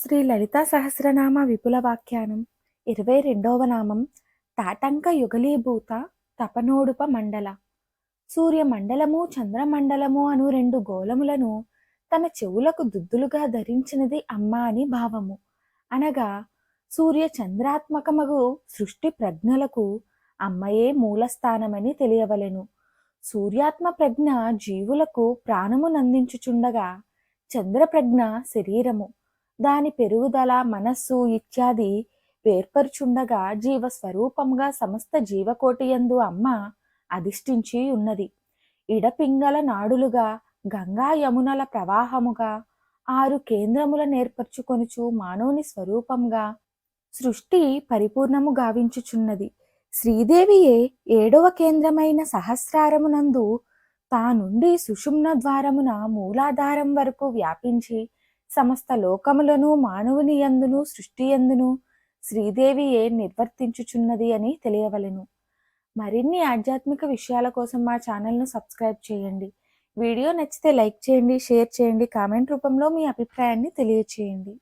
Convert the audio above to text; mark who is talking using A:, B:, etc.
A: శ్రీ లలితా సహస్రనామ విపుల వాఖ్యానం 22వ నామం తాటంక యుగలీభూత తపనోడుప మండల. సూర్యమండలము చంద్రమండలము అను రెండు గోళములను తన చెవులకు దుద్దులుగా ధరించినది అమ్మ అని భావము. అనగా సూర్య చంద్రాత్మకమగు సృష్టి ప్రజ్ఞలకు అమ్మయే మూలస్థానమని తెలియవలెను. సూర్యాత్మ ప్రజ్ఞ జీవులకు ప్రాణమునందించుచుండగా చంద్రప్రజ్ఞ శరీరము, దాని పెరుగుదల, మనస్సు ఇత్యాది వేర్పరుచుండగా జీవస్వరూపంగా సమస్త జీవకోటియందు అమ్మ అధిష్ఠించి ఉన్నది. ఇడపింగళ నాడులుగా గంగా యమునల ప్రవాహముగా 6 కేంద్రముల నేర్పరచుకొనుచు మానవుని స్వరూపంగా సృష్టి పరిపూర్ణము గావించుచున్నది. శ్రీదేవియే 7వ కేంద్రమైన సహస్రారమునందు తానుండి సుషుమ్న ద్వారమున మూలాధారం వరకు వ్యాపించి సమస్త లోకములను మానవుని యందును సృష్టి యందును శ్రీదేవియే నిర్వర్తించుచున్నది అని తెలియవలెను. మరిన్ని ఆధ్యాత్మిక విషయాల కోసం మా ఛానల్ను సబ్స్క్రైబ్ చేయండి. వీడియో నచ్చితే లైక్ చేయండి, షేర్ చేయండి, కామెంట్ రూపంలో మీ అభిప్రాయాన్ని తెలియచేయండి.